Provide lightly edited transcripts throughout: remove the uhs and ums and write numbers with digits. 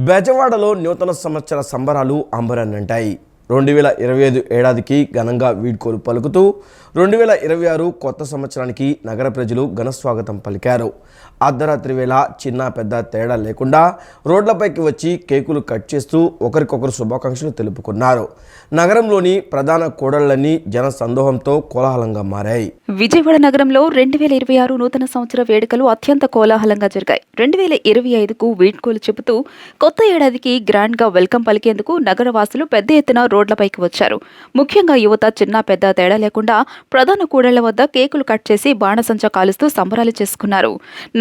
బెజవాడలో నూతన సంవత్సర సంబరాలు అంబరాన్నంటాయి. 2025 ఏడాదికి ఘనంగా వీడ్కోలు పలుకుతూ 2026 కొత్త సంవత్సరానికి నగర ప్రజలు ఘనస్వాగతం పలికారు. అర్ధరాత్రి వేళ చిన్న పెద్ద తేడా లేకుండా రోడ్లపైకి వచ్చి కేకులు కట్ చేస్తూ ఒకరికొకరు శుభాకాంక్షలు తెలుపుకున్నారు. నగరంలోని ప్రధాన కూడళ్లన్నీ జన సందోహంతో కోలాహలంగా మారాయి. విజయవాడ నగరంలో 2026 నూతన సంవత్సర వేడుకలు అత్యంత కోలాహలంగా జరిగాయి. 2025కు వీడ్కోలు చెబుతూ కొత్త ఏడాదికి గ్రాండ్ గా వెల్కమ్ పలికేందుకు నగర వాసులు పెద్ద ఎత్తున రోడ్లపైకి వచ్చారు. ముఖ్యంగా యువత చిన్న పెద్ద తేడా లేకుండా ప్రధాన కూడళ్ల వద్ద కేకులు కట్ చేసి బాణసంచా కాలుస్తూ సంబరాలు చేసుకున్నారు.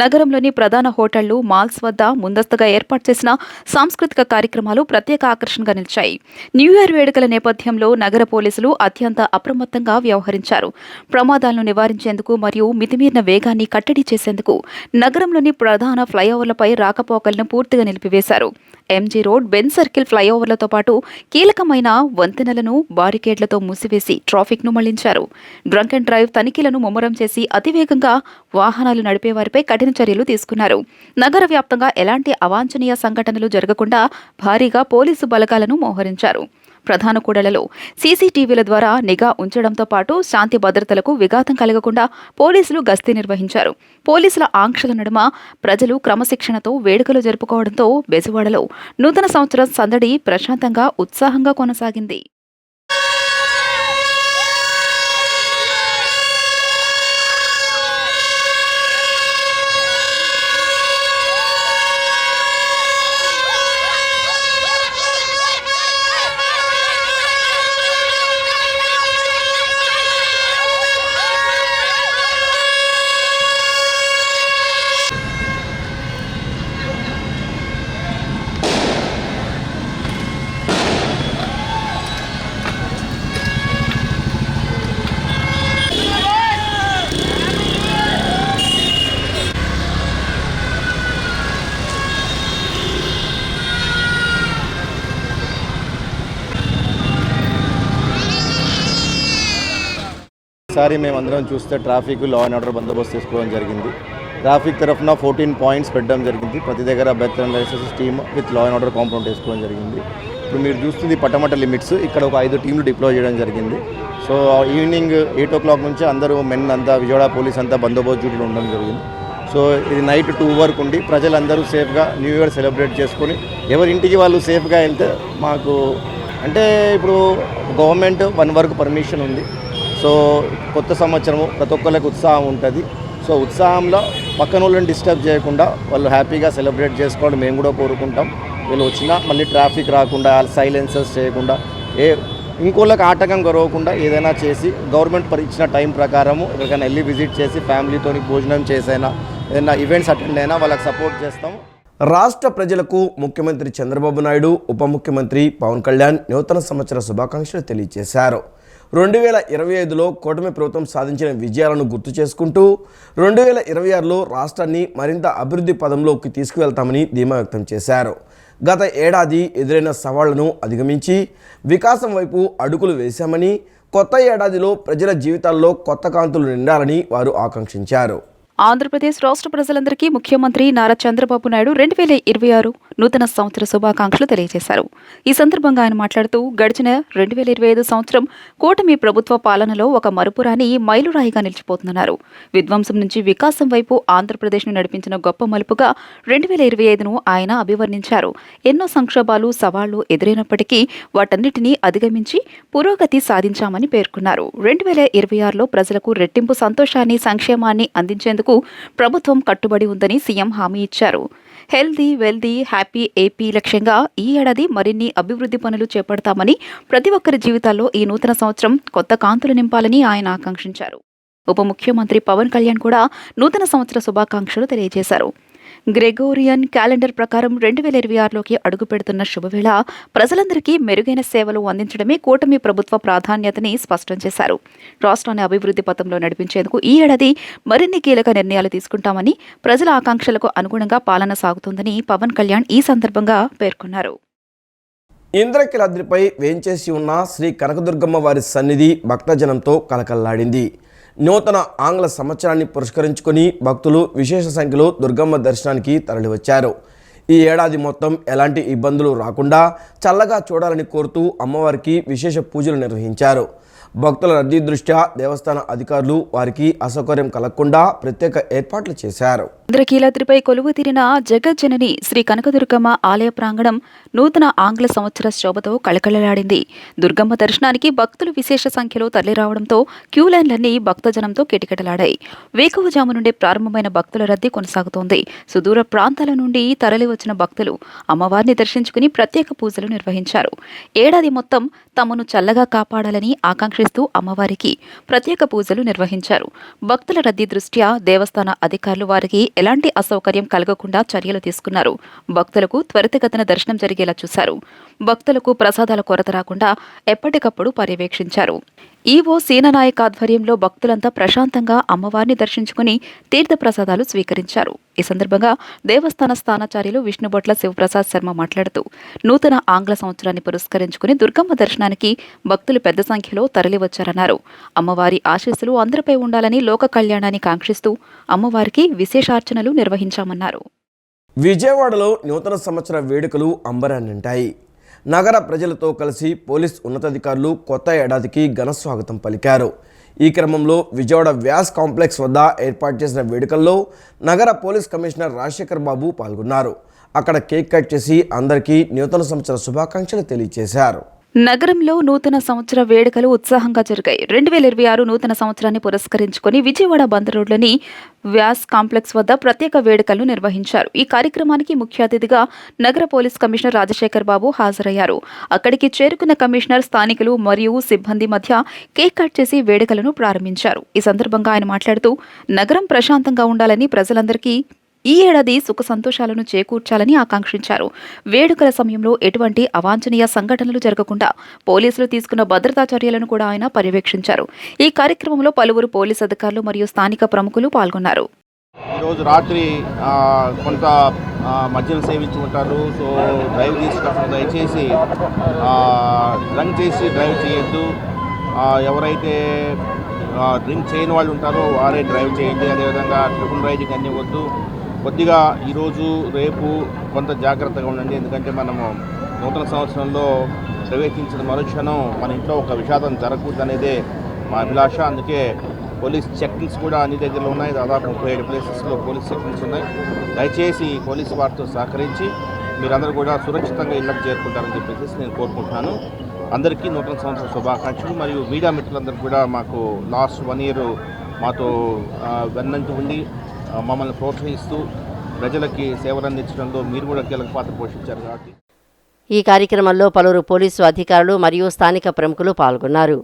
నగరంలోని ప్రధాన హోటళ్లు, మాల్స్ వద్ద ముందస్తుగా ఏర్పాటు చేసిన సాంస్కృతిక కార్యక్రమాలు ప్రత్యేక ఆకర్షణగా నిలిచాయి. న్యూ ఇయర్ వేడుకల నేపథ్యంలో నగర పోలీసులు అత్యంత అప్రమత్తంగా వ్యవహరించారు. ప్రమాదాలను నివారించేందుకు మరియు మితిమీరిన వేగాన్ని కట్టడి చేసేందుకు నగరంలోని ప్రధాన ఫ్లైఓవర్లపై రాకపోకలను పూర్తిగా నిలిపివేశారు. ఎంజీ రోడ్, బెన్ సర్కిల్ ఫ్లైఓవర్లతో పాటు కీలకమైన వంతెనలను బారికేడ్లతో మూసివేసి ట్రాఫిక్ను మళ్లించారు. డ్రంక్ అండ్ డ్రైవ్ తనిఖీలను ముమ్మరం చేసి అతివేగంగా వాహనాలు నడిపేవారిపై కఠిన చర్యలు తీసుకున్నారు. నగర వ్యాప్తంగా ఎలాంటి అవాంఛనీయ సంఘటనలు జరగకుండా భారీగా పోలీసు బలగాలను మోహరించారు. ప్రధాన కూడళ్లలో సీసీటీవీల ద్వారా నిఘా ఉంచడంతో పాటు శాంతి భద్రతలకు విఘాతం కలగకుండా పోలీసులు గస్తీ నిర్వహించారు. పోలీసుల ఆంక్షల నడుమ ప్రజలు క్రమశిక్షణతో వేడుకలు జరుపుకోవడంతో బెజవాడలో నూతన సంవత్సరం సందడి ప్రశాంతంగా, ఉత్సాహంగా కొనసాగింది. ఈసారి మేమందరం చూస్తే ట్రాఫిక్, లా అండ్ ఆర్డర్ బందోబస్తు తీసుకోవడం జరిగింది. ట్రాఫిక్ తరఫున 14 పాయింట్స్ పెట్టడం జరిగింది. ప్రతి దగ్గర బెత్ and licence team with law and order compound వేసుకోవడం జరిగింది. ఇప్పుడు మీరు చూస్తుంది పట్టమట్ట లిమిట్స్, ఇక్కడ ఒక 5 టీంలు డిప్లాయ్ చేయడం జరిగింది. సో ఈవినింగ్ 8 o'clock నుంచి అందరూ మెన్ అంతా, విజయవాడ పోలీస్ అంతా బందోబస్తు డ్యూటీలో ఉండడం జరిగింది. సో ఇది నైట్ 2 వరకు ఉండి ప్రజలందరూ సేఫ్గా న్యూ ఇయర్ సెలబ్రేట్ చేసుకొని ఎవరింటికి వాళ్ళు సేఫ్గా వెళ్తే మాకు, అంటే ఇప్పుడు గవర్నమెంట్ 1 వరకు పర్మిషన్ ఉంది. సో కొత్త సంవత్సరము ప్రతి ఒక్కరికి ఉత్సాహం ఉంటుంది. సో ఉత్సాహంలో పక్కన వాళ్ళని డిస్టర్బ్ చేయకుండా వాళ్ళు హ్యాపీగా సెలబ్రేట్ చేసుకోవడం మేము కూడా కోరుకుంటాం. వీళ్ళు వచ్చినా మళ్ళీ ట్రాఫిక్ రాకుండా, సైలెన్సర్స్ చేయకుండా, ఇంకోళ్ళకి ఆటంకం కలగకుండా ఏదైనా చేసి గవర్నమెంట్ ఇచ్చిన టైం ప్రకారము ఎక్కడికైనా వెళ్ళి విజిట్ చేసి ఫ్యామిలీతో భోజనం చేసైనా ఏదైనా ఈవెంట్స్ అటెండ్ అయినా వాళ్ళకి సపోర్ట్ చేస్తాము. రాష్ట్ర ప్రజలకు ముఖ్యమంత్రి చంద్రబాబు నాయుడు, ఉప ముఖ్యమంత్రి పవన్ కళ్యాణ్ నూతన సంవత్సర శుభాకాంక్షలు తెలియజేశారు. 2025లో కూటమి ప్రభుత్వం సాధించిన విజయాలను గుర్తు చేసుకుంటూ 2026లో రాష్ట్రాన్ని మరింత అభివృద్ధి పదంలోకి తీసుకువెళ్తామని ధీమా వ్యక్తం చేశారు. గత ఏడాది ఎదురైన సవాళ్లను అధిగమించి వికాసం వైపు అడుగులు వేశామని, కొత్త ఏడాదిలో ప్రజల జీవితాల్లో కొత్త కాంతులు నిండాలని వారు ఆకాంక్షించారు. ఆంధ్రప్రదేశ్ రాష్ట్ర ప్రజలందరికీ ముఖ్యమంత్రి నారా చంద్రబాబు నాయుడు 2026 నూతన సంవత్సర శుభాకాంక్షలు తెలియజేశారు. ఈ సందర్భంగా ఆయన మాట్లాడుతూ గడిచిన 2025 సంవత్సరం కూటమి ప్రభుత్వ పాలనలో ఒక మరుపురాని మైలురాయిగా నిలిచిపోతుందన్నారు. విధ్వంసం నుంచి వికాసం వైపు ఆంధ్రప్రదేశ్ను నడిపించిన గొప్ప మలుపుగా 2025ను ఆయన అభివర్ణించారు. ఎన్నో సంక్షోభాలు, సవాళ్లు ఎదురైనప్పటికీ వాటన్నిటినీ అధిగమించి పురోగతి సాధించామని పేర్కొన్నారు. 2026లో ప్రజలకు రెట్టింపు సంతోషాన్ని, సంక్షేమాన్ని అందించేందుకు ప్రభుత్వం కట్టుబడి ఉందని సీఎం హామీ ఇచ్చారు. హెల్దీ, వెల్దీ, హ్యాపీ ఏపీ లక్ష్యంగా ఈ ఏడాది మరిన్ని అభివృద్ధి పనులు చేపడతామని, ప్రతి ఒక్కరి జీవితాల్లో ఈ నూతన సంవత్సరం కొత్త కాంతులు నింపాలని ఆయన ఆకాంక్షించారు. ఉప ముఖ్యమంత్రి పవన్ కళ్యాణ్ కూడా నూతన సంవత్సర శుభాకాంక్షలు తెలియజేశారు. గ్రెగోరియన్ క్యాలెండర్ ప్రకారం 2026లోకి అడుగుపెడుతున్న శుభవేళ ప్రజలందరికీ మెరుగైన సేవలు అందించడమే కూటమి ప్రభుత్వ ప్రాధాన్యతని స్పష్టం చేశారు. రాష్ట్రాన్ని అభివృద్ధి పథంలో నడిపించేందుకు ఈ ఏడాది మరిన్ని కీలక నిర్ణయాలు తీసుకుంటామని, ప్రజల ఆకాంక్షలకు అనుగుణంగా పాలన సాగుతుందని పవన్ కళ్యాణ్ ఈ సందర్భంగా పేర్కొన్నారు. ఇంద్రకీలాద్రిపై వేంచేసి ఉన్న శ్రీ కనకదుర్గమ్మ వారి సన్నిధి భక్తజనంతో కలకల్లాడింది. నూతన ఆంగ్ల సంవత్సరాన్ని పురస్కరించుకొని భక్తులు విశేష సంఖ్యలో దుర్గమ్మ దర్శనానికి తరలివచ్చారు. ఈ ఏడాది మొత్తం ఎలాంటి ఇబ్బందులు రాకుండా చల్లగా చూడాలని కోరుతూ అమ్మవారికి విశేష పూజలు నిర్వహించారు. భక్తుల రద్దీ దృష్ట్యా దేవస్థాన అధికారులు వారికి అసౌకర్యం కలగకుండా ప్రత్యేక ఏర్పాట్లు చేశారు. ఇంద్రకీలాద్రిపై కొలువు తీరిన జగజ్జనని శ్రీ కనకదుర్గమ్మ ఆలయ ప్రాంగణం నూతన ఆంగ్ల సంవత్సర శోభతో కళకళలాడింది. దుర్గమ్మ దర్శనానికి భక్తులు విశేష సంఖ్యలో తరలిరావడంతో క్యూ లైన్లన్నీ భక్తజనంతో కిటకిటలాడాయి. వేకువజాము నుండి ప్రారంభమైన భక్తుల రద్దీ కొనసాగుతోంది. సుదూర ప్రాంతాల నుండి తరలివచ్చిన భక్తులు అమ్మవారిని దర్శించుకుని ప్రత్యేక పూజలు నిర్వహించారు. ఏడాది మొత్తం తమను చల్లగా కాపాడాలని ఆకాంక్షిస్తూ అమ్మవారికి ప్రత్యేక పూజలు నిర్వహించారు. భక్తుల రద్దీ దృష్ట్యా దేవస్థాన అధికారులు వారికి ఎలాంటి అసౌకర్యం కలగకుండా చర్యలు తీసుకున్నారు. భక్తులకు త్వరితగతిన దర్శనం జరిగేలా చూశారు. భక్తులకు ప్రసాదాల కొరత రాకుండా ఎప్పటికప్పుడు పర్యవేక్షించారు. ఈవో సీననాయక్ ఆధ్వర్యంలో భక్తులంతా ప్రశాంతంగా అమ్మవారిని దర్శించుకుని తీర్థ ప్రసాదాలు స్వీకరించారు. ఈ సందర్భంగా దేవస్థాన స్థానాచార్యులు విష్ణుబొట్ల శివప్రసాద్ శర్మ మాట్లాడుతూ నూతన ఆంగ్ల సంవత్సరాన్ని పురస్కరించుకుని దుర్గమ్మ దర్శనానికి భక్తులు పెద్ద సంఖ్యలో తరలివచ్చారన్నారు. అమ్మవారి ఆశీస్సులు అందరిపై ఉండాలని లోక కళ్యాణాన్ని కాంక్షిస్తూ అమ్మవారికి విశేషార్చనలు నిర్వహించామన్నారు. విజయవాడలో నూతన సంవత్సర వేడుకలు అంబరాన్నింటాయి. నగర ప్రజలతో కలిసి పోలీస్ ఉన్నతాధికారులు కొత్త ఏడాదికి ఘన స్వాగతం పలికారు. ఈ క్రమంలో విజయవాడ వ్యాస్ కాంప్లెక్స్ వద్ద ఏర్పాటు చేసిన వేడుకల్లో నగర పోలీస్ కమిషనర్ రాజశేఖర్ బాబు పాల్గొన్నారు. అక్కడ కేక్ కట్ చేసి అందరికీ నూతన సంవత్సర శుభాకాంక్షలు తెలియజేశారు. నగరంలో నూతన సంవత్సర వేడుకలు ఉత్సాహంగా జరిగాయి. 2026 నూతన సంవత్సరాన్ని పురస్కరించుకుని విజయవాడ బందర్ రోడ్లోని వ్యాస్ కాంప్లెక్స్ వద్ద ప్రత్యేక వేడుకలు నిర్వహించారు. ఈ కార్యక్రమానికి ముఖ్య అతిథిగా నగర పోలీస్ కమిషనర్ రాజశేఖర్ బాబు హాజరయ్యారు. అక్కడికి చేరుకున్న కమిషనర్ స్థానికులు మరియు సిబ్బంది మధ్య కేక్ కట్ చేసి వేడుకలను ప్రారంభించారు. ఈ సందర్భంగా ఆయన మాట్లాడుతూ నగరం ప్రశాంతంగా ఉండాలని, ప్రజలందరికీ ఈ ఏడాది సుఖ సంతోషాలను చేకూర్చాలని ఆకాంక్షించారు. వేడుకల సమయంలో ఎటువంటి అవాంఛనీయ సంఘటనలు జరగకుండా పోలీసులు తీసుకున్న భద్రతా చర్యలను కూడా ఆయన పర్యవేక్షించారు. ఈ కార్యక్రమంలో పలువురు పోలీస్ అధికారులు మరియు స్థానిక ప్రముఖులు పాల్గొన్నారు. ఈరోజు రాత్రి కొంత మద్యం సేవించి ఉంటారు. సో డ్రైవ్ చేసేటప్పుడు దయచేసి డ్రింక్ చేసి డ్రైవ్ చేయొద్దు. ఎవరైతే డ్రింక్ చేయని వాళ్ళు ఉంటారో వారే డ్రైవ్ చేయండి. అదేవిధంగా ట్రిపుల్ రైడింగ్ అన్నీ వద్దు. కొద్దిగా ఈరోజు రేపు కొంత జాగ్రత్తగా ఉండండి. ఎందుకంటే మనము నూతన సంవత్సరంలో ప్రవేశించిన మరుక్షణం మన ఇంట్లో ఒక విషాదం జరగకూడదు అనేదే మా అభిలాష. అందుకే పోలీస్ చెక్కింగ్స్ కూడా అన్ని దగ్గరలో ఉన్నాయి. దాదాపు 37 ప్లేసెస్లో పోలీస్ చెక్కింగ్స్ ఉన్నాయి. దయచేసి పోలీసు వారితో సహకరించి మీరందరూ కూడా సురక్షితంగా ఇళ్ళకి చేరుకుంటారని చెప్పేసి నేను కోరుకుంటున్నాను. అందరికీ నూతన సంవత్సర శుభాకాంక్షలు. మరియు మీడియా మిత్రులందరూ కూడా మాకు లాస్ట్ 1 year మాతో వెన్నంటి ఉండి మమ్మల్ని ప్రోత్సహిస్తూ ప్రజలకి సేవలు అందించడంలో మీరు కూడా కీలక పాత్ర పోషించారు కాబట్టి ఈ కార్యక్రమంలో పలువురు పోలీసు అధికారులు మరియు స్థానిక ప్రముఖులు పాల్గొన్నారు.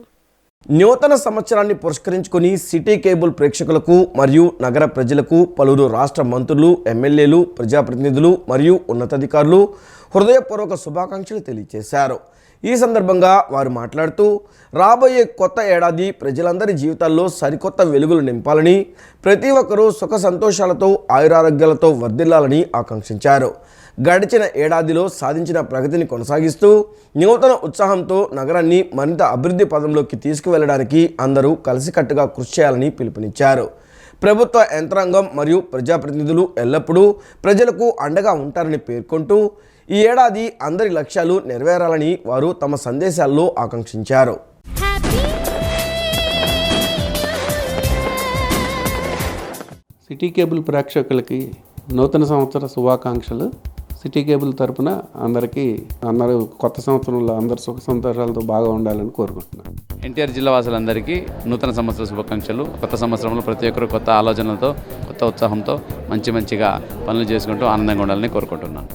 నూతన సంవత్సరాన్ని పురస్కరించుకుని సిటీ కేబుల్ ప్రేక్షకులకు మరియు నగర ప్రజలకు పలువురు రాష్ట్ర మంత్రులు, ఎమ్మెల్యేలు, ప్రజాప్రతినిధులు మరియు ఉన్నతాధికారులు హృదయపూర్వక శుభాకాంక్షలు తెలియజేశారు. ఈ సందర్భంగా వారు మాట్లాడుతూ రాబోయే కొత్త ఏడాది ప్రజలందరి జీవితాల్లో సరికొత్త వెలుగులు నింపాలని, ప్రతి ఒక్కరూ సుఖ సంతోషాలతో ఆయురారోగ్యాలతో వర్ధిల్లాలని ఆకాంక్షించారు. గడిచిన ఏడాదిలో సాధించిన ప్రగతిని కొనసాగిస్తూ నూతన ఉత్సాహంతో నగరాన్ని మరింత అభివృద్ధి పదంలోకి తీసుకువెళ్లడానికి అందరూ కలిసికట్టుగా కృషి చేయాలని పిలుపునిచ్చారు. ప్రభుత్వ యంత్రాంగం మరియు ప్రజాప్రతినిధులు ఎల్లప్పుడూ ప్రజలకు అండగా ఉంటారని పేర్కొంటూ ఈ ఏడాది అందరి లక్ష్యాలు నెరవేరాలని వారు తమ సందేశాల్లో ఆకాంక్షించారు. సిటీ కేబుల్ ప్రేక్షకులకి నూతన సంవత్సర శుభాకాంక్షలు. సిటీ కేబుల్ తరపున అందరూ కొత్త సంవత్సరంలో అందరు సుఖ సంతోషాలతో బాగా ఉండాలని కోరుకుంటున్నాను. ఎన్టీఆర్ జిల్లా వాసులందరికీ నూతన సంవత్సర శుభాకాంక్షలు. కొత్త సంవత్సరంలో ప్రతి ఒక్కరు కొత్త ఆలోచనలతో, కొత్త ఉత్సాహంతో మంచిగా పనులు చేసుకుంటూ ఆనందంగా ఉండాలని కోరుకుంటున్నాను.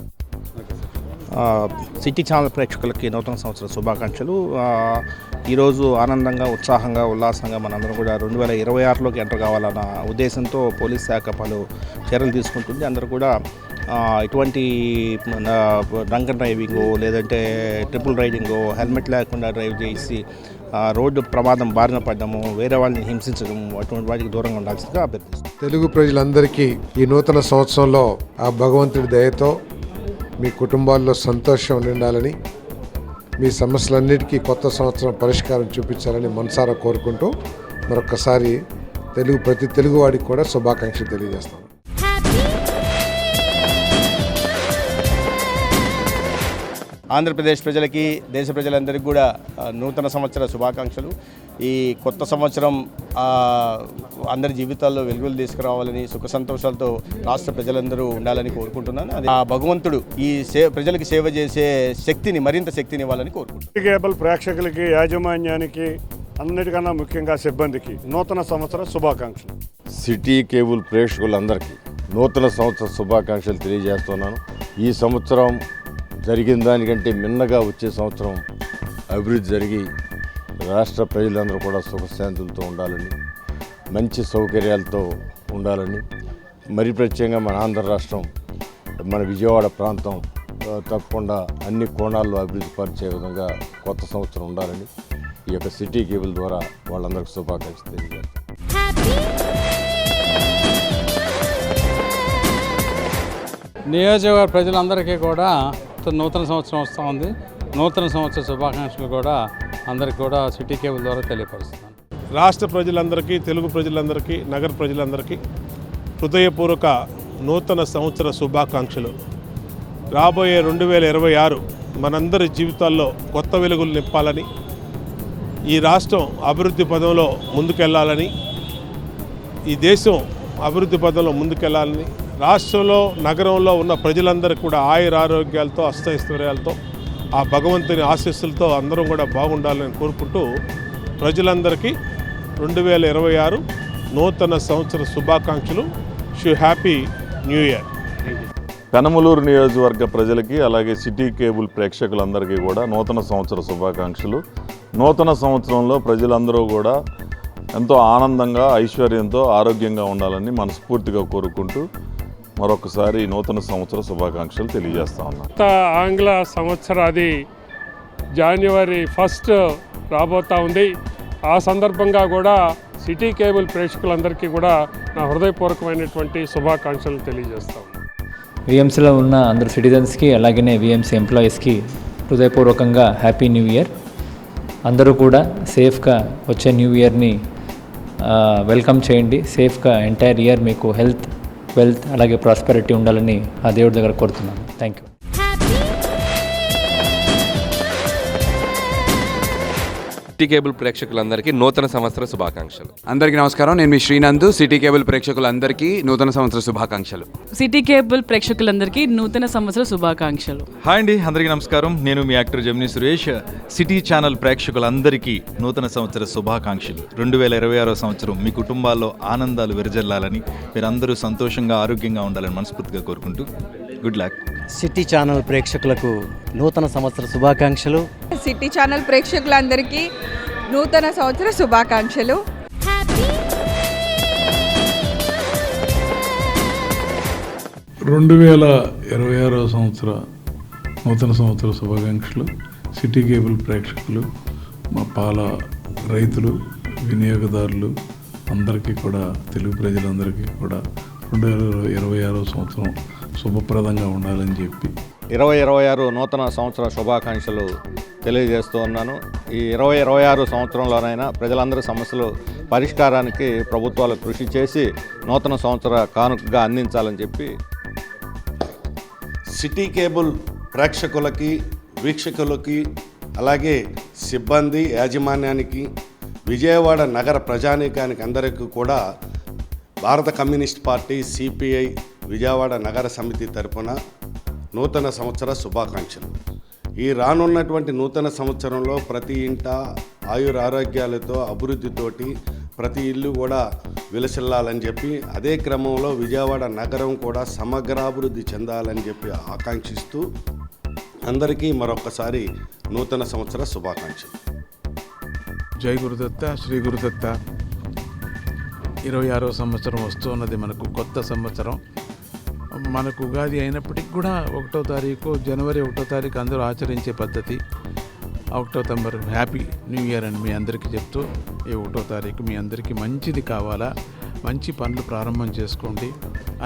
సిటీ ఛానల్ ప్రేక్షకులకి నూతన సంవత్సర శుభాకాంక్షలు. ఈరోజు ఆనందంగా, ఉత్సాహంగా, ఉల్లాసంగా మనందరం కూడా 2026లోకి ఎంటర్ కావాలన్న ఉద్దేశంతో పోలీస్ శాఖ పలు చర్యలు తీసుకుంటుంది. అందరూ కూడా ఇటువంటి డ్రంక్ అండ్ డ్రైవింగో లేదంటే ట్రిపుల్ రైడింగో, హెల్మెట్ లేకుండా డ్రైవ్ చేసి రోడ్డు ప్రమాదం బారిన పడ్డము, వేరే వాళ్ళని హింసించడం, అటువంటి వాటికి దూరంగా ఉండాల్సిందిగా అభ్యర్థిస్తున్నాం. తెలుగు ప్రజలందరికీ ఈ నూతన సంవత్సరంలో ఆ భగవంతుడి దయతో మీ కుటుంబాల్లో సంతోషం నిండాలని, మీ సమస్యలన్నిటికీ కొత్త సంవత్సరం పరిష్కారం చూపించాలని మనసారా కోరుకుంటూ మరొకసారి ప్రతి తెలుగువాడికి కూడా శుభాకాంక్షలు తెలియజేస్తాను. ఆంధ్రప్రదేశ్ ప్రజలకి, దేశ ప్రజలందరికీ కూడా నూతన సంవత్సర శుభాకాంక్షలు. ఈ కొత్త సంవత్సరం అందరి జీవితాల్లో వెలుగులు తీసుకురావాలని, సుఖ సంతోషాలతో రాష్ట్ర ప్రజలందరూ ఉండాలని కోరుకుంటున్నాను. అది ఆ భగవంతుడు ఈ ప్రజలకి సేవ చేసే శక్తిని, మరింత శక్తిని ఇవ్వాలని కోరుకుంటున్నాను. కేబుల్ ప్రేక్షకులకి, యాజమాన్యానికి, అన్నిటికన్నా ముఖ్యంగా సిబ్బందికి నూతన సంవత్సర శుభాకాంక్షలు. సిటీ కేబుల్ ప్రేక్షకులందరికీ నూతన సంవత్సర శుభాకాంక్షలు తెలియజేస్తున్నాను. ఈ సంవత్సరం జరిగిన దానికంటే మిన్నగా వచ్చే సంవత్సరం అభివృద్ధి జరిగి రాష్ట్ర ప్రజలందరూ కూడా సుఖశాంతులతో ఉండాలని, మంచి సౌకర్యాలతో ఉండాలని, మరి ప్రత్యేకంగా మన ఆంధ్ర రాష్ట్రం, మన విజయవాడ ప్రాంతం తప్పకుండా అన్ని కోణాల్లో అభివృద్ధి పరిచే విధంగా కొత్త సంవత్సరం ఉండాలని ఈ యొక్క సిటీ కేబుల్ ద్వారా వాళ్ళందరికీ శుభాకాంక్షలు తెలియజేస్తాను. నియోజకవర్గ ప్రజలందరికీ కూడా నూతన సంవత్సరం వస్తూ ఉంది. నూతన సంవత్సర శుభాకాంక్షలు కూడా అందరికీ కూడా సిటీ కేబుల్ ద్వారా తెలియపరుస్తున్నాను. రాష్ట్ర ప్రజలందరికీ, తెలుగు ప్రజలందరికీ, నగర ప్రజలందరికీ హృదయపూర్వక నూతన సంవత్సర శుభాకాంక్షలు. రాబోయే 2026 మనందరి జీవితాల్లో కొత్త వెలుగులు నింపాలని, ఈ రాష్ట్రం అభివృద్ధి పదంలో ముందుకెళ్లాలని, ఈ దేశం అభివృద్ధి పదంలో ముందుకెళ్లాలని, రాష్ట్రంలో, నగరంలో ఉన్న ప్రజలందరికీ కూడా ఆయురారోగ్యాలతో, అష్టైశ్వర్యాలతో, ఆ భగవంతుని ఆశీస్సులతో అందరం కూడా బాగుండాలని కోరుకుంటూ ప్రజలందరికీ 2026 నూతన సంవత్సర శుభాకాంక్షలు. Happy new year. పెనమలూరు నియోజకవర్గ ప్రజలకి, అలాగే సిటీ కేబుల్ ప్రేక్షకులందరికీ కూడా నూతన సంవత్సర శుభాకాంక్షలు. నూతన సంవత్సరంలో ప్రజలందరూ కూడా ఎంతో ఆనందంగా, ఐశ్వర్యంతో, ఆరోగ్యంగా ఉండాలని మనస్ఫూర్తిగా కోరుకుంటూ మరొకసారి నూతన సంవత్సర శుభాకాంక్షలు తెలియజేస్తా ఉన్నాను. ఆంగ్ల సంవత్సరాది జనవరి 1 రాబోతూ ఉంది. ఆ సందర్భంగా కూడా సిటీ కేబుల్ ప్రేక్షకులందరికీ కూడా నా హృదయపూర్వకమైనటువంటి శుభాకాంక్షలు తెలియజేస్తాను. విఎంసీలో ఉన్న అందరు సిటిజన్స్కి, అలాగనే విఎంసీ ఎంప్లాయీస్కి హృదయపూర్వకంగా హ్యాపీ న్యూ ఇయర్. అందరూ కూడా సేఫ్గా వచ్చే న్యూ ఇయర్ని వెల్కమ్ చేయండి. సేఫ్గా ఎంటైర్ ఇయర్ మీకు హెల్త్, వెల్త్, అలాగే ప్రాస్పెరిటీ ఉండాలని ఆ దేవుడి దగ్గర కోరుతున్నాను. Thank you. సిటీ కేబుల్ ప్రేక్షకులందరికీ నూతన సంవత్సర శుభాకాంక్షలు. అందరికీ నమస్కారం. నేను మీ శ్రీనందు. సిటీ కేబుల్ ప్రేక్షకులందరికీ నూతన సంవత్సర శుభాకాంక్షలు. సిటీ కేబుల్ ప్రేక్షకులందరికీ నూతన సంవత్సర శుభాకాంక్షలు. హాయ్ అండి, అందరికీ నమస్కారం. నేను మీ యాక్టర్ జమినీ సురేష్. సిటీ ఛానల్ ప్రేక్షకులందరికీ నూతన సంవత్సర శుభాకాంక్షలు. 2026 సంవత్సరం మీ కుటుంబాల్లో ఆనందాలు విరజల్లాలని, మీరందరూ సంతోషంగా, ఆరోగ్యంగా ఉండాలని మనస్ఫూర్తిగా కోరుకుంటూ గుడ్ లక్. సిటీ ఛానల్ ప్రేక్షకులకు నూతన సంవత్సర శుభాకాంక్షలు. సిటీ ఛానల్ ప్రేక్షకులందరికీ నూతన సంవత్సర శుభాకాంక్షలు. 2026 సంవత్సర నూతన సంవత్సర శుభాకాంక్షలు. సిటీ కేబుల్ ప్రేక్షకులు, మా పాల రైతులు, వినియోగదారులు అందరికీ కూడా, తెలుగు ప్రజలందరికీ కూడా 2026 సంవత్సరం శుభప్రదంగా ఉండాలని చెప్పి 2026 నూతన సంవత్సర శుభాకాంక్షలు తెలియజేస్తూ ఉన్నాను. ఈ 2026 సంవత్సరంలోనైనా ప్రజలందరి సమస్యలు పరిష్కారానికి ప్రభుత్వాలు కృషి చేసి నూతన సంవత్సర కానుకగా అందించాలని చెప్పి సిటీ కేబుల్ ప్రేక్షకులకి, వీక్షకులకి, అలాగే సిబ్బంది, యాజమాన్యానికి, విజయవాడ నగర ప్రజానీకానికి అందరికీ కూడా భారత కమ్యూనిస్ట్ పార్టీ సిపిఐ విజయవాడ నగర సమితి తరపున నూతన సంవత్సర శుభాకాంక్షలు. ఈ రానున్నటువంటి నూతన సంవత్సరంలో ప్రతి ఇంట ఆయురారోగ్యాలతో, అభివృద్ధితోటి ప్రతి ఇల్లు కూడా విలసిల్లాలని చెప్పి, అదే క్రమంలో విజయవాడ నగరం కూడా సమగ్రాభివృద్ధి చెందాలని చెప్పి ఆకాంక్షిస్తూ అందరికీ మరొకసారి నూతన సంవత్సర శుభాకాంక్షలు. జై గురుదత్త, శ్రీ గురుదత్త. 26వ సంవత్సరం వస్తున్నది. మనకు కొత్త సంవత్సరం. మనకు ఉగాది అయినప్పటికీ కూడా 1వ తారీఖు, జనవరి 1వ తారీఖు అందరూ ఆచరించే పద్ధతి. అక్టోబర్ హ్యాపీ న్యూ ఇయర్ అని మీ అందరికీ చెప్తూ, ఈ 1వ తారీఖు మీ అందరికీ మంచిది కావాలా, మంచి పనులు ప్రారంభం చేసుకోండి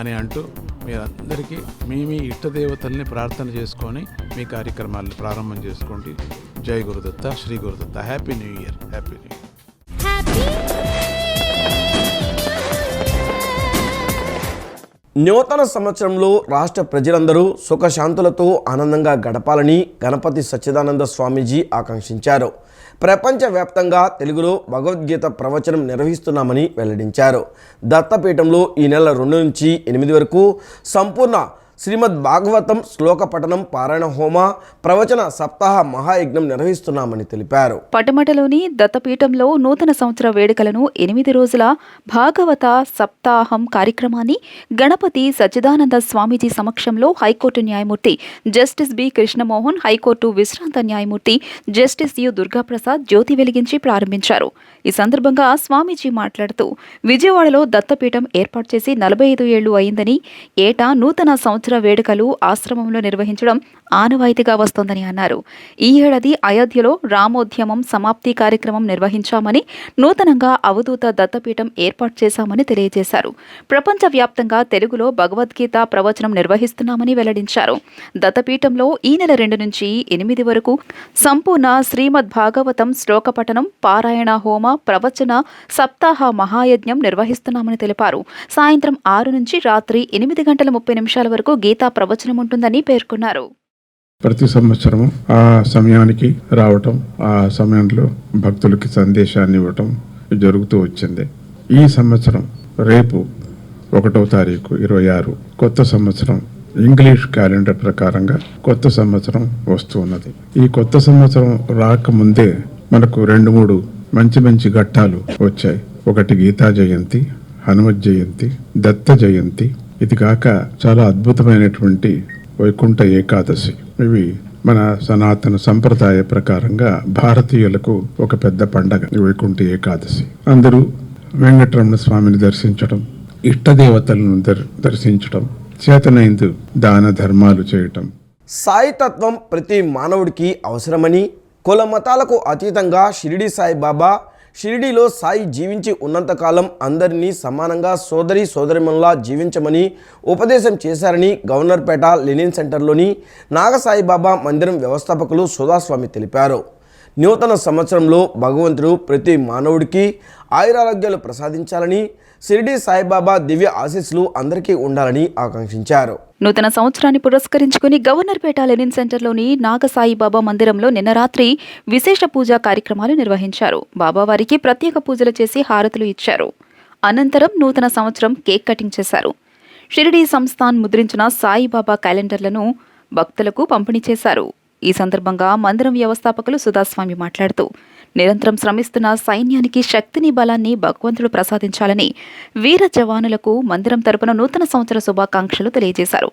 అని అంటూ మీరందరికీ మీ ఇష్టదేవతల్ని ప్రార్థన చేసుకొని మీ కార్యక్రమాలను ప్రారంభం చేసుకోండి. జై Gurudatta, Shri Gurudatta. Happy new year. Happy new year. నూతన సంవత్సరంలో రాష్ట్ర ప్రజలందరూ సుఖశాంతులతో ఆనందంగా గడపాలని గణపతి సచ్చిదానంద స్వామీజీ ఆకాంక్షించారు. ప్రపంచవ్యాప్తంగా తెలుగులో భగవద్గీత ప్రవచనం నిర్వహిస్తున్నామని వెల్లడించారు. దత్తపీఠంలో ఈ నెల 2 నుంచి 8 వరకు సంపూర్ణ శ్రీమద్ భాగవతం శ్లోక పఠనం, పారాయణ హోమ, ప్రవచన సప్తాహ మహాయజ్ఞం నిర్వహిస్తున్నామని తెలిపారు. పటమటలోని దత్తపీఠంలో నూతన సంవత్సర వేడుకలను 8 రోజుల భాగవత సప్తాహం కార్యక్రమాన్ని గణపతి సచ్చిదానంద స్వామీజీ సమక్షంలో హైకోర్టు న్యాయమూర్తి జస్టిస్ బి కృష్ణమోహన్, హైకోర్టు విశ్రాంత న్యాయమూర్తి జస్టిస్ యు దుర్గాప్రసాద్ జ్యోతి వెలిగించి ప్రారంభించారు. ఈ సందర్భంగా స్వామీజీ మాట్లాడుతూ విజయవాడలో దత్తపీఠం ఏర్పాటు చేసి 45 ఏళ్లు అయిందని, ఏటా నూతన సంవత్సర వేడుకలు ఆశ్రమంలో నిర్వహించడం ఆనవాయితీగా వస్తోందని అన్నారు. ఈ ఏడాది అయోధ్యలో రామోద్యమం సమాప్తి కార్యక్రమం నిర్వహించామని, నూతనంగా అవధూత దత్తపీఠం ఏర్పాటు చేశామని తెలియజేశారు. ప్రపంచవ్యాప్తంగా తెలుగులో భగవద్గీత ప్రవచనం నిర్వహిస్తున్నామని వెల్లడించారు. దత్తపీఠంలో ఈ నెల 2 నుంచి 8 వరకు సంపూర్ణ శ్రీమద్ భాగవతం శ్లోక పఠనం, పారాయణ హోమ, ప్రవచన సప్తాహ మహాయజ్ఞం నిర్వహిస్తున్నామని తెలిపారు. సాయంత్రం 6 నుంచి రాత్రి 8:30 వరకు గీతా ప్రవచనం ఉంటుందని పేర్కొన్నారు. ప్రతి సంవత్సరం ఆ సమయానికి రావటం, ఆ సమయంలో భక్తులకి సందేశాన్ని ఇవ్వటం జరుగుతూ వచ్చింది. ఈ సంవత్సరం రేపు 1వ తారీఖు 26 కొత్త సంవత్సరం ఇంగ్లీష్ క్యాలెండర్ ప్రకారంగా కొత్త సంవత్సరం వస్తూ ఉన్నది. ఈ కొత్త సంవత్సరం రాకముందే మనకు 2-3 మంచి ఘట్టాలు వచ్చాయి. ఒకటి గీతా జయంతి, హనుమత్ జయంతి, దత్త జయంతి. ఇది కాక చాలా అద్భుతమైనటువంటి వైకుంఠ ఏకాదశి. ఇవి మన సనాతన సంప్రదాయ ప్రకారంగా భారతీయులకు ఒక పెద్ద పండగ ఈ వైకుంఠ ఏకాదశి. అందరూ వెంకటరమణ స్వామిని దర్శించడం, ఇష్టదేవతలను దర్శించడం, చేతనైందు దాన ధర్మాలు చేయటం. సాయితత్వం ప్రతి మానవుడికి అవసరమని, కుల మతాలకు అతీతంగా షిరిడి సాయిబాబా షిరిడీలో సాయి జీవించి ఉన్నంతకాలం అందరినీ సమానంగా సోదరిమణులా జీవించమని ఉపదేశం చేశారని గవర్నర్పేట లెనిన్ సెంటర్లోని నాగసాయిబాబా మందిరం వ్యవస్థాపకులు సుధాస్వామి తెలిపారు. నూతన సంవత్సరంలో భగవంతుడు ప్రతి మానవుడికి ఆయురారోగ్యాలు ప్రసాదించాలని, షిరిడి సాయిబాబా దివ్య ఆశీస్సులు అందరికీ ఉండాలని ఆకాంక్షించారు. నూతన సంవత్సరాన్ని పురస్కరించుకుని గవర్నర్పేట లెనిన్ సెంటర్లోని నాగసాయిబాబా మందిరంలో నిన్న రాత్రి విశేష పూజా కార్యక్రమాలు నిర్వహించారు. బాబావారికి ప్రత్యేక పూజలు చేసి హారతులు ఇచ్చారు. అనంతరం నూతన సంవత్సరం కేక్ కటింగ్ చేశారు. షిరిడి సంస్థాన్ ముద్రించిన సాయిబాబా క్యాలెండర్లను భక్తులకు పంపిణీ చేశారు. ఈ సందర్భంగా మందిరం వ్యవస్థాపకులు సుధాస్వామి మాట్లాడుతూ, నిరంతరం శ్రమిస్తున్న సైన్యానికి శక్తిని, బలాన్ని భగవంతుడు ప్రసాదించాలని వీర జవానులకు మందిరం తరపున నూతన సంవత్సర శుభాకాంక్షలు తెలియజేశారు.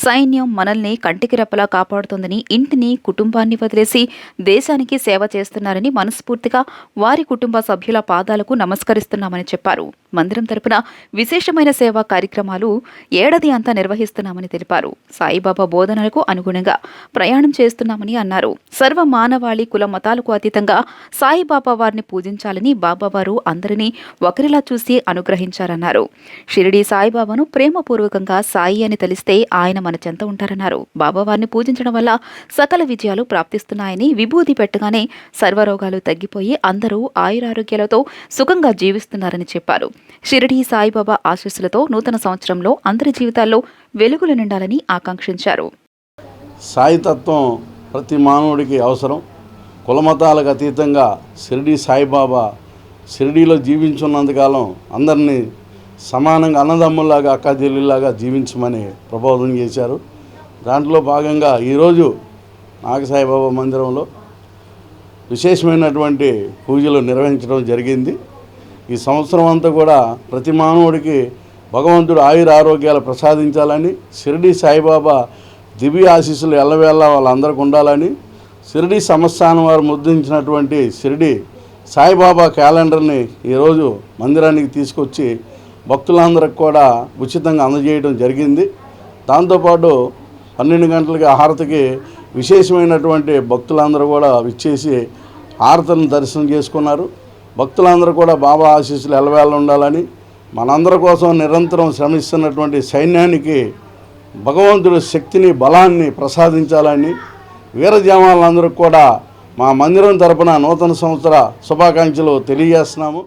సైన్యం మనల్ని కంటికి రెప్పలా కాపాడుతోందని, ఇంటిని, కుటుంబాన్ని వదిలేసి దేశానికి సేవ చేస్తున్నారని మనస్ఫూర్తిగా వారి కుటుంబ సభ్యుల పాదాలకు నమస్కరిస్తున్నామని చెప్పారు. మందిరం తరపున విశేషమైన సేవా కార్యక్రమాలు ఏడాది అంతా నిర్వహిస్తున్నామని తెలిపారు. సాయిబాబా బోధనలకు అనుగుణంగా ప్రయాణం చేస్తున్నామని అన్నారు. సర్వ మానవాళి కుల మతాలకు అతీతంగా సాయిబాబా వారిని పూజించాలని బాబావారు అందరినీ ఒకరిలా చూసి అనుగ్రహించారన్నారు. షిరిడి సాయిబాబాను ప్రేమపూర్వకంగా సాయి అని తెలిస్తే ఆయన మన చెంత ఉంటారన్నారు. బాబావారిని పూజించడం వల్ల సకల విజయాలు ప్రాప్తిస్తున్నాయని, విభూతి పెట్టగానే సర్వరోగాలు తగ్గిపోయి అందరూ ఆయురారోగ్యాలతో సుఖంగా జీవిస్తున్నారని చెప్పారు. షిరిడి సాయిబాబా ఆశీస్సులతో నూతన సంవత్సరంలో అందరి జీవితాల్లో వెలుగులు నిండాలని ఆకాంక్షించారు. సాయితత్వం ప్రతి మానవుడికి అవసరం. కులమతాలకు అతీతంగా షిరిడి సాయిబాబా షిరిడీలో జీవించున్నంతకాలం అందరినీ సమానంగా అన్నదమ్ముల్లాగా, అక్కాచెల్లిలాగా జీవించమని ప్రబోధన చేశారు. దాంట్లో భాగంగా ఈరోజు నాగసాయిబాబా మందిరంలో విశేషమైనటువంటి పూజలు నిర్వహించడం జరిగింది. ఈ సంవత్సరం అంతా కూడా ప్రతి మానవుడికి భగవంతుడు ఆయుర ఆరోగ్యాలు ప్రసాదించాలని, షిరిడి సాయిబాబా దివ్య ఆశీస్సులు ఎల్లవేళ వాళ్ళందరికీ ఉండాలని, షిరిడి సంస్థానం వారు ముద్రించినటువంటి షిరిడి సాయిబాబా క్యాలెండర్ని ఈరోజు మందిరానికి తీసుకొచ్చి భక్తులందరికి కూడా ఉచితంగా అందజేయడం జరిగింది. దాంతోపాటు 12 గంటలకి హారతికి విశేషమైనటువంటి భక్తులందరూ కూడా విచ్చేసి హారతులను దర్శనం చేసుకున్నారు. భక్తులందరూ కూడా బాబా ఆశీస్సులు ఎల్లవేళ ఉండాలని, మనందరి కోసం నిరంతరం శ్రమిస్తున్నటువంటి సైన్యానికి భగవంతుడు శక్తిని, బలాన్ని ప్రసాదించాలని వీర జవాన్లందరికీ కూడా మా మందిరం తరపున నూతన సంవత్సర శుభాకాంక్షలు తెలియజేస్తున్నాము.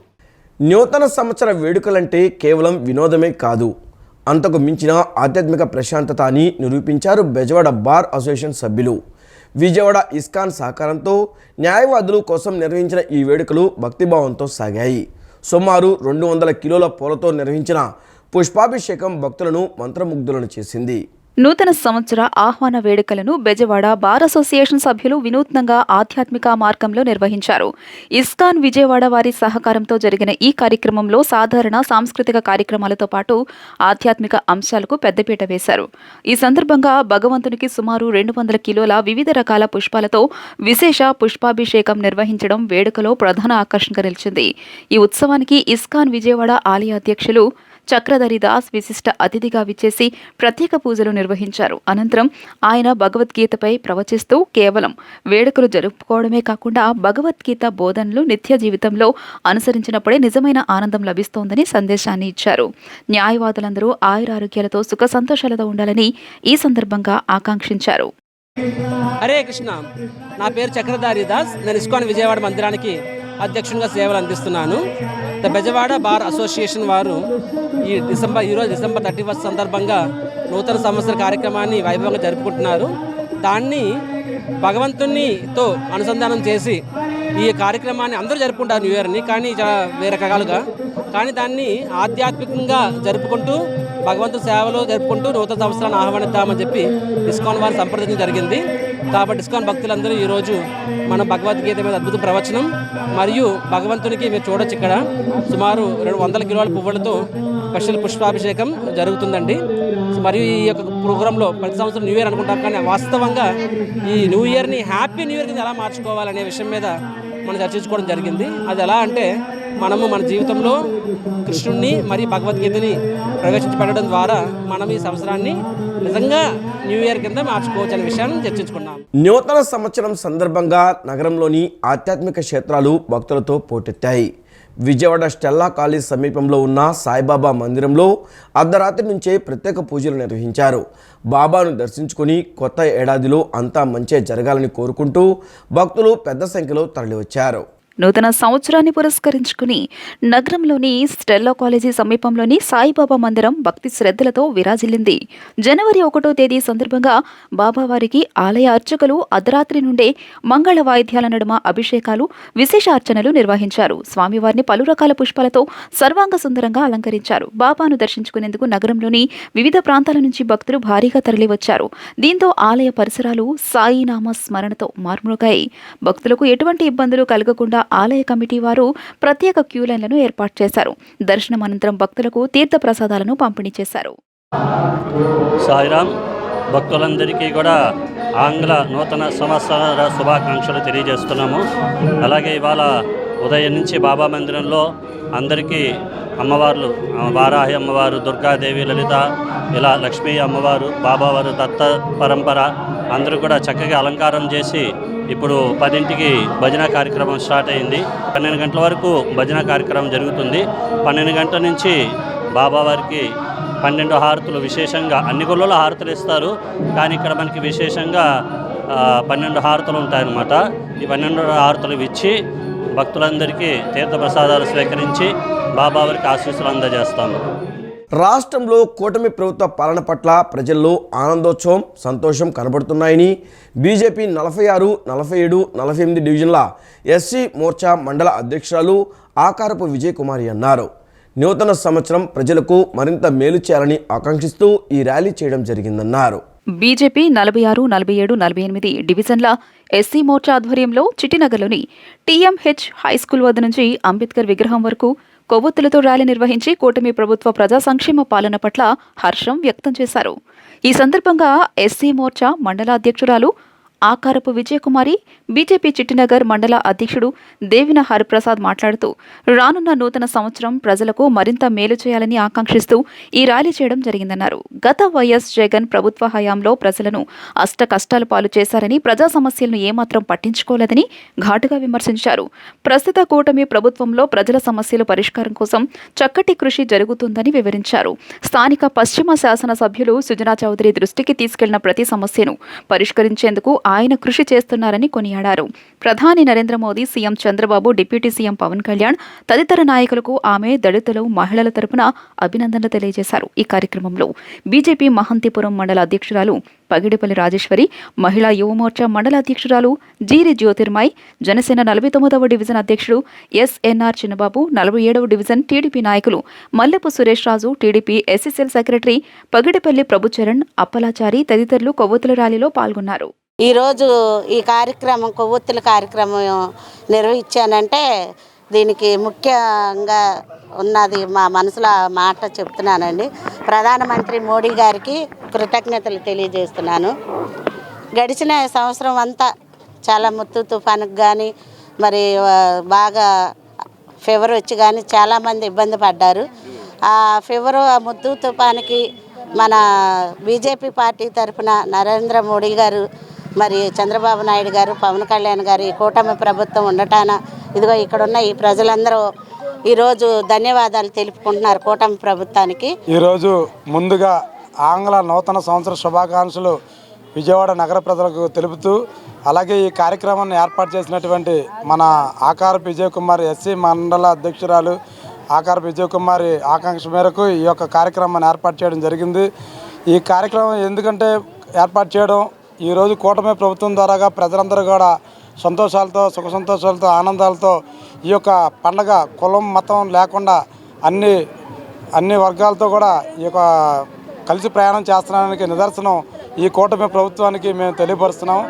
నూతన సంవత్సర వేడుకలంటే కేవలం వినోదమే కాదు, అంతకు మించిన ఆధ్యాత్మిక ప్రశాంతత అని నిరూపించారు బెజవాడ బార్ అసోసియేషన్ సభ్యులు. విజయవాడ ఇస్కాన్ సహకారంతో న్యాయవాదులు కోసం నిర్వహించిన ఈ వేడుకలు భక్తిభావంతో సాగాయి. సుమారు 200 కిలోల పూలతో నిర్వహించిన పుష్పాభిషేకం భక్తులను మంత్రముగ్ధులను చేసింది. నూతన సంవత్సర ఆహ్వాన వేడుకలను బెజవాడ బార్ అసోసియేషన్ సభ్యులు వినూత్నంగా ఆధ్యాత్మిక మార్గంలో నిర్వహించారు. ఇస్కాన్ విజయవాడ వారి సహకారంతో జరిగిన ఈ కార్యక్రమంలో సాధారణ సాంస్కృతిక కార్యక్రమాలతో పాటు ఆధ్యాత్మిక అంశాలకు పెద్దపీట వేశారు. ఈ సందర్భంగా భగవంతునికి సుమారు 200 కిలోల వివిధ రకాల పుష్పాలతో విశేష పుష్పాభిషేకం నిర్వహించడం వేడుకలో ప్రధాన ఆకర్షణగా నిలిచింది. ఈ ఉత్సవానికి ఇస్కాన్ విజయవాడ ఆలయ అధ్యక్షులు చక్రధరి దాస్ విశిష్ట అతిథిగా విచ్చేసి ప్రత్యేక పూజలు నిర్వహించారు. అనంతరం ఆయన భగవద్గీతపై ప్రవచిస్తూ కేవలం వేడుకలు జరుపుకోవడమే కాకుండా భగవద్గీత బోధనలు నిత్య జీవితంలో అనుసరించినప్పుడే నిజమైన ఆనందం లభిస్తోందని సందేశాన్ని ఇచ్చారు. న్యాయవాదులందరూ ఆయురారోగ్యాలతో సుఖ సంతోషాలతో ఉండాలని ఈ సందర్భంగా ఆకాంక్షించారు. హరే కృష్ణ. నా పేరు చక్రధారి దాస్. నేను ఇస్కాన్ విజయవాడ మందిరానికి అధ్యక్షునిగా సేవలు అందిస్తున్నాను. ద బెజవాడ బార్ అసోసియేషన్ వారు ఈరోజు డిసెంబర్ 31 సందర్భంగా నూతన సంవత్సర కార్యక్రమాన్ని వైభవంగా జరుపుకుంటున్నారు. దాన్ని భగవంతునితో అనుసంధానం చేసి ఈ కార్యక్రమాన్ని అందరూ జరుపుకుంటారు న్యూ ఇయర్ని, కానీ వేరే రకాలుగా, కానీ దాన్ని ఆధ్యాత్మికంగా జరుపుకుంటూ భగవంతుని సేవలో జరుపుకుంటూ నూతన సంవత్సరాన్ని ఆహ్వానిద్దామని చెప్పి ఇస్కాన్ వారు సంప్రదించడం జరిగింది. కాబట్టి ఇస్కాన్ భక్తులందరూ ఈరోజు మన భగవద్గీత మీద అద్భుత ప్రవచనం మరియు భగవంతునికి మీరు చూడొచ్చు, ఇక్కడ సుమారు 200 కిలోల పువ్వులతో స్పెషల్ పుష్పాభిషేకం జరుగుతుందండి. మరియు ఈ యొక్క ప్రోగ్రాంలో ప్రతి సంవత్సరం న్యూ ఇయర్ అనుకుంటాం, కానీ వాస్తవంగా ఈ న్యూ ఇయర్ని హ్యాపీ న్యూ ఇయర్ కింద ఎలా మార్చుకోవాలనే విషయం మీద మనం చర్చించుకోవడం జరిగింది. అది ఎలా అంటే మనము మన జీవితంలో కృష్ణుడిని మరియు భగవద్గీతని ప్రవేశించబడడం ద్వారా మనం ఈ సంవత్సరాన్ని నిజంగా న్యూ ఇయర్ కింద మార్చుకోవచ్చు అనే విషయాన్ని చర్చించుకున్నాం. నూతన సంవత్సరం సందర్భంగా నగరంలోని ఆధ్యాత్మిక క్షేత్రాలు భక్తులతో పోటెత్తాయి. విజయవాడ స్టెల్లా కాలేజ్ సమీపంలో ఉన్న సాయిబాబా మందిరంలో అర్ధరాత్రి నుంచే ప్రత్యేక పూజలు నిర్వహించారు. బాబాను దర్శించుకుని కొత్త ఏడాదిలో అంతా మంచే జరగాలని కోరుకుంటూ భక్తులు పెద్ద సంఖ్యలో తరలివచ్చారు. నూతన సంవత్సరాన్ని పురస్కరించుకుని నగరంలోని స్టెల్లా కాలేజీ సమీపంలోని సాయిబాబా మందిరం భక్తి శ్రద్ధలతో విరాజిల్లింది. జనవరి 1వ తేదీ సందర్భంగా బాబావారికి ఆలయ అర్చకులు అర్ధరాత్రి నుండే మంగళ వాయిద్యాల నడుమ అభిషేకాలు, విశేష అర్చనలు నిర్వహించారు. స్వామివారిని పలు రకాల పుష్పాలతో సర్వాంగ సుందరంగా అలంకరించారు. బాబాను దర్శించుకునేందుకు నగరంలోని వివిధ ప్రాంతాల నుంచి భక్తులు భారీగా తరలివచ్చారు. దీంతో ఆలయ పరిసరాలు సాయి నామ స్మరణతో మార్మోగాయి. భక్తులకు ఎటువంటి ఇబ్బందులు కలగకుండా ఆలయ కమిటీ వారు ప్రత్యేక క్యూ లైన్లను ఏర్పాటు చేశారు. దర్శనం అనంతరం భక్తులకు తీర్థ ప్రసాదాలను పంపిణీ చేశారు. సాయిరామ్. భక్తులందరికీ కూడా ఆంగ్ల నూతన సంవత్సర శుభాకాంక్షలు తెలియజేస్తున్నాము. అలాగే ఇవాళ ఉదయం నుంచి బాబా మందిరంలో అందరికీ అమ్మవార్లు, వారాహి అమ్మవారు, దుర్గాదేవి, లలిత, ఇలా లక్ష్మీ అమ్మవారు, బాబావారు, దత్త పరంపర అందరూ కూడా చక్కగా అలంకారం చేసి ఇప్పుడు 10ంటికి భజన కార్యక్రమం స్టార్ట్ అయింది. 12 గంటల వరకు భజన కార్యక్రమం జరుగుతుంది. 12 గంటల నుంచి బాబావారికి 12 హారతులు విశేషంగా, అన్ని గుళ్ళలో హారతులు ఇస్తారు, కానీ ఇక్కడ మనకి విశేషంగా 12 హారతులు ఉంటాయన్నమాట. ఈ 12 హారతులు ఇచ్చి భక్తులందరికీ తీర్థ ప్రసాదాలు స్వీకరించి బాబావారికి ఆశీస్సులు అందజేస్తాము. రాష్ట్రంలో కూటమి ప్రభుత్వ పాలన పట్ల ప్రజల్లో ఆనందోత్సవం, సంతోషం కనబడుతున్నాయని బీజేపీ 46, 47, 48 డివిజన్ల ఎస్సీ మోర్చా మండల అధ్యక్షురాలు ఆకారపు విజయకుమారి అన్నారు. నూతన సంవత్సరం ప్రజలకు మరింత మేలు చేయాలని ఆకాంక్షిస్తూ ఈ ర్యాలీ చేయడం జరిగిందన్నారు. బీజేపీ 46, 47, 48 డివిజన్ల ఎస్సీ మోర్చా ఆధ్వర్యంలో చిట్టినగర్లోని టీఎంహెచ్ హైస్కూల్ వద్ద నుంచి అంబేద్కర్ విగ్రహం వరకు కొవ్వొత్తులతో ర్యాలీ నిర్వహించి కూటమి ప్రభుత్వ ప్రజా సంక్షేమ పాలన పట్ల హర్షం వ్యక్తం చేశారు. ఈ సందర్భంగా ఎస్సీ మోర్చా మండల అధ్యక్షురాలు ఆకారపు విజయకుమారి, బీజేపీ చిట్టినగర్ మండల అధ్యక్షుడు దేవిన హరిప్రసాద్ మాట్లాడుతూ రానున్న నూతన సంవత్సరం ప్రజలకు మరింత మేలు చేయాలని ఆకాంక్షిస్తూ ఈ ర్యాలీ చేయడం జరిగిందన్నారు. గత వైఎస్ జగన్ ప్రభుత్వ హయాంలో ప్రజలను అష్ట కష్టాల పాలు చేశారని, ప్రజా సమస్యలను ఏమాత్రం పట్టించుకోలేదని ఘాటుగా విమర్శించారు. ప్రస్తుత కూటమి ప్రభుత్వంలో ప్రజల సమస్యల పరిష్కారం కోసం చక్కటి కృషి జరుగుతుందని వివరించారు. స్థానిక పశ్చిమ శాసన సభ్యులు సుజనా చౌదరి దృష్టికి తీసుకెళ్లిన ప్రతి సమస్యను పరిష్కరించేందుకు ఆయన కృషి చేస్తున్నారని కొనియాడారు. ప్రధాని Narendra Modi, CM Chandrababu, deputy CM Pawan Kalyan తదితర నాయకులకు ఆమె దళితులు, మహిళల తరపున అభినందనలు తెలియజేశారు. ఈ కార్యక్రమంలో బీజేపీ మహంతిపురం మండల అధ్యక్షురాలు పగిడిపల్లి రాజేశ్వరి, మహిళా యువమోర్చా మండల అధ్యక్షురాలు జీరి జ్యోతిర్మయ్, జనసేన 49వ డివిజన్ అధ్యక్షుడు ఎస్ఎన్ఆర్ చిన్నబాబు, 47వ డివిజన్ టీడీపీ నాయకులు Mallepu Suresh Raju, TDP SSL secretary Pagidipalli Prabhucharan, Appalachari తదితరులు కొవ్వొత్తుల ర్యాలీలో పాల్గొన్నారు. ఈరోజు ఈ కార్యక్రమం కొవ్వొత్తుల కార్యక్రమం నిర్వహించానంటే దీనికి ముఖ్యంగా ఉన్నది మా మనసులో మాట చెప్తున్నానండి. ప్రధానమంత్రి మోడీ గారికి కృతజ్ఞతలు తెలియజేస్తున్నాను. గడిచిన సంవత్సరం అంతా చాలా ముత్తు తుఫానుకు కానీ మరి బాగా ఫీవర్ వచ్చి కానీ చాలామంది ఇబ్బంది పడ్డారు. ఆ ఫీవర్ ముత్తు తుఫానుకి మన బీజేపీ పార్టీ తరఫున నరేంద్ర మోడీ గారు, మరి చంద్రబాబు నాయుడు గారు, పవన్ కళ్యాణ్ గారు, ఈ కూటమి ప్రభుత్వం ఉండటాన ఇదిగో ఇక్కడున్న ఈ ప్రజలందరూ ఈరోజు ధన్యవాదాలు తెలుపుకుంటున్నారు కూటమి ప్రభుత్వానికి. ఈరోజు ముందుగా ఆంగ్ల నూతన సంవత్సర శుభాకాంక్షలు విజయవాడ నగర ప్రజలకు తెలుపుతూ, అలాగే ఈ కార్యక్రమాన్ని ఏర్పాటు చేసినటువంటి మన ఆకారపు విజయ్ కుమార్ ఎస్సీ మండల అధ్యక్షురాలు ఆకారపు విజయ్ కుమారి ఆకాంక్ష మేరకు ఈ యొక్క కార్యక్రమాన్ని ఏర్పాటు చేయడం జరిగింది. ఈ కార్యక్రమం ఎందుకంటే ఏర్పాటు చేయడం, ఈరోజు కూటమి ప్రభుత్వం ద్వారాగా ప్రజలందరూ కూడా సంతోషాలతో, సుఖ సంతోషాలతో, ఆనందాలతో ఈ యొక్క పండగ కులం మతం లేకుండా అన్ని వర్గాలతో కూడా ఈ యొక్క కలిసి ప్రయాణం చేస్తున్నానికి నిదర్శనం ఈ కూటమి ప్రభుత్వానికి మేము తెలియపరుస్తున్నాం.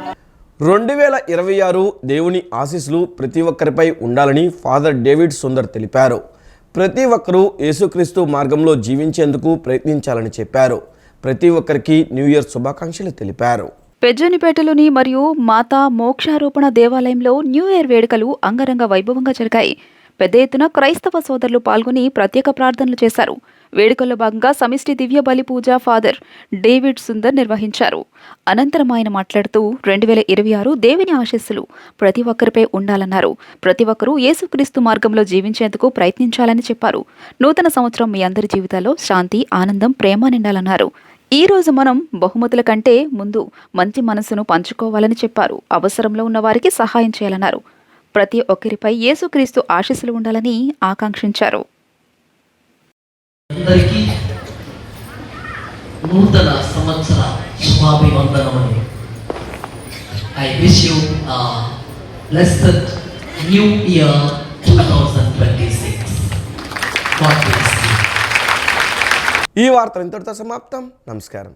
2026 దేవుని ఆశీస్సులు ప్రతి ఒక్కరిపై ఉండాలని ఫాదర్ డేవిడ్ సుందర్ తెలిపారు. ప్రతి ఒక్కరూ యేసుక్రీస్తు మార్గంలో జీవించేందుకు ప్రయత్నించాలని చెప్పారు. ప్రతి ఒక్కరికి న్యూ ఇయర్ శుభాకాంక్షలు తెలిపారు. పెజ్జోనిపేటలోని మరియు మాతా మోక్షారోపణ దేవాలయంలో న్యూ ఇయర్ వేడుకలు అంగరంగ వైభవంగా జరిగాయి. పెద్ద ఎత్తున క్రైస్తవ సోదరులు పాల్గొని ప్రత్యేక ప్రార్థనలు చేశారు. వేడుకల్లో భాగంగా సమిష్టి దివ్య బలి పూజ ఫాదర్ డేవిడ్ సుందర్ నిర్వహించారు. అనంతరం ఆయన మాట్లాడుతూ 2026 దేవుని ఆశీస్సులు ప్రతి ఒక్కరిపై ఉండాలన్నారు. ప్రతి ఒక్కరూ యేసుక్రీస్తు మార్గంలో జీవించేందుకు ప్రయత్నించాలని చెప్పారు. నూతన సంవత్సరం మీ అందరి జీవితాల్లో శాంతి, ఆనందం, ప్రేమ నిండాలన్నారు. ఈ రోజు మనం బహుమతుల కంటే ముందు మంచి మనసును పంచుకోవాలని చెప్పారు. అవసరంలో ఉన్న వారికి సహాయం చేయాలన్నారు. ప్రతి ఒక్కరిపై యేసుక్రీస్తు ఆశీస్సులు ఉండాలని ఆకాంక్షించారు. అందరికీ నూతన సంవత్సర శుభాభివందనములు. I wish you a blessed new year 2026. God bless you. ఈ వార్తలు ఇంతటితో సమాప్తం. నమస్కారం.